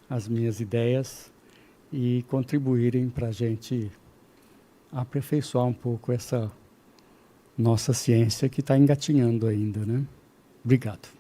as minhas ideias e contribuírem para a gente aperfeiçoar um pouco essa nossa ciência que está engatinhando ainda, né? Obrigado.